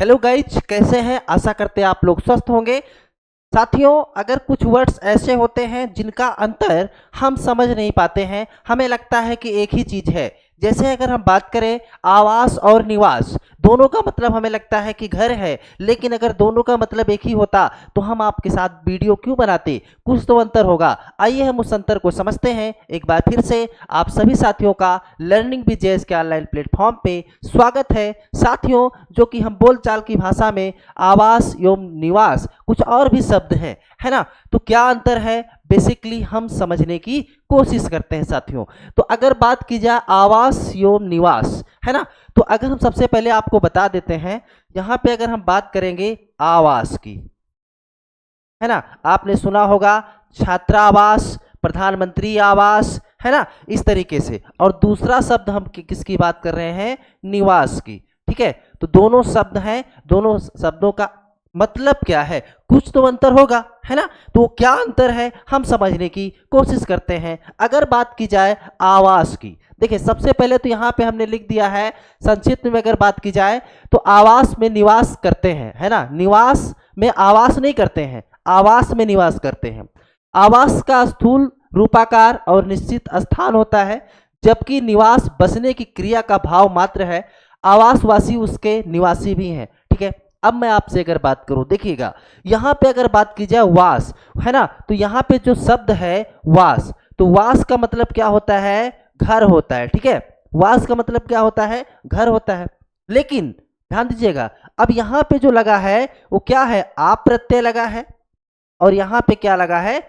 Hello guys, कैसे हैं? आशा करते हैं आप लोग स्वस्थ होंगे। साथियों, अगर कुछ वर्ड्स ऐसे होते हैं जिनका अंतर हम समझ नहीं पाते हैं, हमें लगता है कि एक ही चीज़ है। जैसे अगर हम बात करें आवास और निवास, दोनों का मतलब हमें लगता है कि घर है, लेकिन अगर दोनों का मतलब एक ही होता तो हम आपके साथ वीडियो क्यों बनाते? कुछ तो अंतर होगा। आइए हम उस अंतर को समझते हैं। एक बार फिर से आप सभी साथियों का लर्निंग विद जेएस के ऑनलाइन प्लेटफॉर्म पे स्वागत है। साथियों, जो कि हम बोलचाल की भाषा में आवास एवं निवास कुछ और भी शब्द हैं, है ना? तो क्या अंतर है, बेसिकली हम समझने की कोशिश करते हैं साथियों। तो अगर बात की जाए आवास एवं निवास, है ना, तो अगर हम सबसे पहले आपको बता देते हैं, यहाँ पे अगर हम बात करेंगे आवास की, है ना, आपने सुना होगा छात्रावास, प्रधानमंत्री आवास, है ना, इस तरीके से। और दूसरा शब्द हम किसकी बात कर रहे हैं? निवास की। ठीक है, तो दोनों शब्द हैं, दोनों शब्दों का मतलब क्या है? कुछ तो अंतर होगा, है ना? तो क्या अंतर है हम समझने की कोशिश करते हैं। अगर बात की जाए आवास की, देखिए सबसे पहले तो यहाँ पे हमने लिख दिया है, संक्षिप्त में अगर बात की जाए तो आवास में निवास करते हैं, है ना, निवास में आवास नहीं करते हैं, आवास में निवास करते हैं। आवास का स्थूल रूपाकार और निश्चित स्थान होता है, जबकि निवास बसने की क्रिया का भाव मात्र है। आवासवासी उसके निवासी भी हैं। ठीक है, अब मैं आपसे अगर बात करूं, देखिएगा यहाँ पे अगर बात की जाए वास, है ना, तो यहाँ पे जो शब्द है वास, तो वास का मतलब क्या होता है? घर होता है। ठीक है, वास का मतलब क्या होता है? घर होता है। लेकिन ध्यान दीजिएगा, अब यहाँ पे जो लगा है वो क्या है? आप प्रत्यय लगा है, और यहाँ पे क्या लगा है?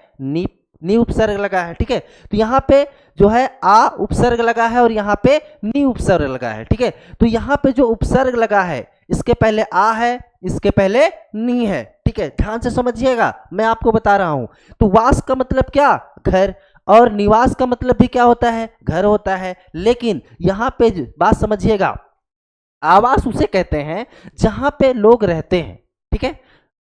नी उपसर्ग लगा है। ठीक है, तो यहाँ पे जो है आ उपसर्ग लगा है और यहाँ पे नी उपसर्ग लगा है। ठीक है, तो यहाँ पे जो उपसर्ग लगा है, इसके पहले आ है, इसके पहले नी है। ठीक है, ध्यान से समझिएगा, मैं आपको बता रहा हूं। तो वास का मतलब क्या? घर, और निवास का मतलब भी क्या होता है? घर होता है। लेकिन यहाँ पे बात समझिएगा, आवास उसे कहते हैं जहां पे लोग रहते हैं। ठीक है,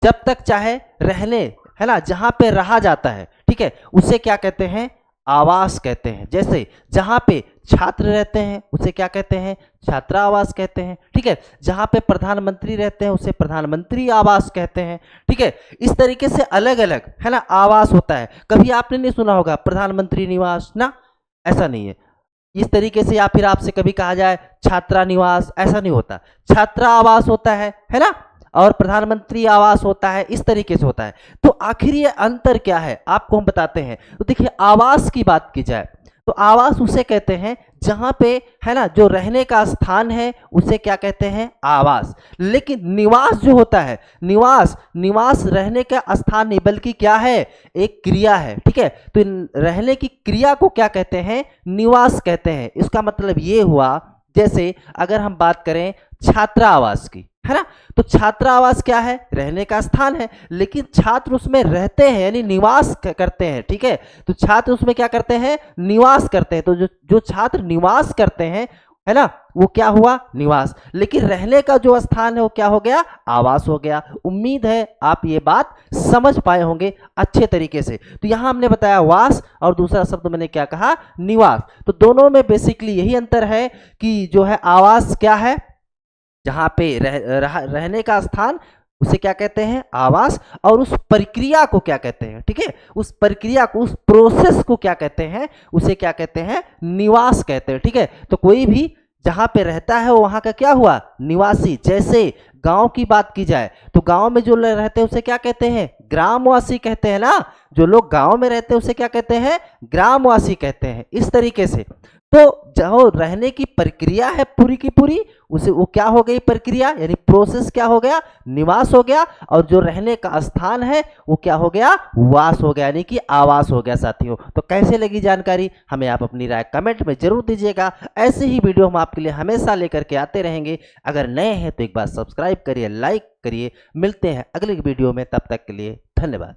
जब तक चाहे रहने, है ना, जहां पे रहा जाता है, ठीक है, उसे क्या कहते हैं? आवास कहते हैं। जैसे जहां पे छात्र रहते हैं उसे क्या कहते हैं? छात्रावास कहते हैं। ठीक है, जहां पे प्रधानमंत्री रहते हैं उसे प्रधानमंत्री आवास कहते हैं। ठीक है, इस तरीके से अलग अलग, है ना, आवास होता है। कभी आपने नहीं सुना होगा प्रधानमंत्री निवास ना, ऐसा नहीं है। इस तरीके से, या फिर आपसे कभी कहा जाए छात्रा निवास, ऐसा नहीं होता। छात्रा आवास होता है ना, और प्रधानमंत्री आवास होता है, इस तरीके से होता है। तो आखिर ये अंतर क्या है आपको हम बताते हैं। तो देखिए, आवास की बात की जाए तो आवास उसे कहते हैं जहां पे, है ना, जो रहने का स्थान है उसे क्या कहते हैं? आवास। लेकिन निवास जो होता है, निवास रहने का स्थान नहीं बल्कि क्या है? एक क्रिया है। ठीक है, तो रहने की क्रिया को क्या कहते हैं? निवास कहते हैं। इसका मतलब ये हुआ, जैसे अगर हम बात करें छात्रावास की, है ना, तो छात्रावास क्या है? रहने का स्थान है, लेकिन छात्र उसमें रहते हैं, यानी निवास करते हैं। ठीक है, तो छात्र उसमें क्या करते हैं? निवास करते हैं। तो जो छात्र निवास करते हैं, है ना, वो क्या हुआ? निवास। लेकिन रहने का जो स्थान है वो क्या हो गया? आवास हो गया। उम्मीद है आप ये बात समझ पाए होंगे अच्छे तरीके से। तो यहां हमने बताया वास, और दूसरा शब्द मैंने क्या कहा? निवास। तो दोनों में बेसिकली यही अंतर है कि जो है आवास क्या है? जहां पे रहने का स्थान, उसे क्या कहते हैं? आवास। और उस प्रक्रिया को क्या कहते हैं? ठीक है, उस प्रक्रिया को, उस प्रोसेस को क्या कहते हैं? उसे क्या कहते हैं? निवास कहते हैं। ठीक है, तो कोई भी जहां पे रहता है वहां का क्या हुआ? निवासी। जैसे गांव की बात की जाए तो गांव में जो लोग रहते हैं उसे क्या कहते हैं? ग्रामवासी कहते हैं ना। जो लोग गांव में रहते हैं उसे क्या कहते हैं? ग्रामवासी कहते हैं। इस तरीके से तो जो रहने की प्रक्रिया है पूरी की पूरी, उसे वो क्या हो गई? प्रक्रिया, यानी प्रोसेस क्या हो गया? निवास हो गया। और जो रहने का स्थान है वो क्या हो गया? वास हो गया, यानी कि आवास हो गया। साथियों, तो कैसे लगी जानकारी? हमें आप अपनी राय कमेंट में जरूर दीजिएगा। ऐसे ही वीडियो हम आपके लिए हमेशा लेकर के आते रहेंगे। अगर नए हैं तो एक बार सब्सक्राइब करिए, लाइक करिए। मिलते हैं अगले वीडियो में, तब तक के लिए धन्यवाद।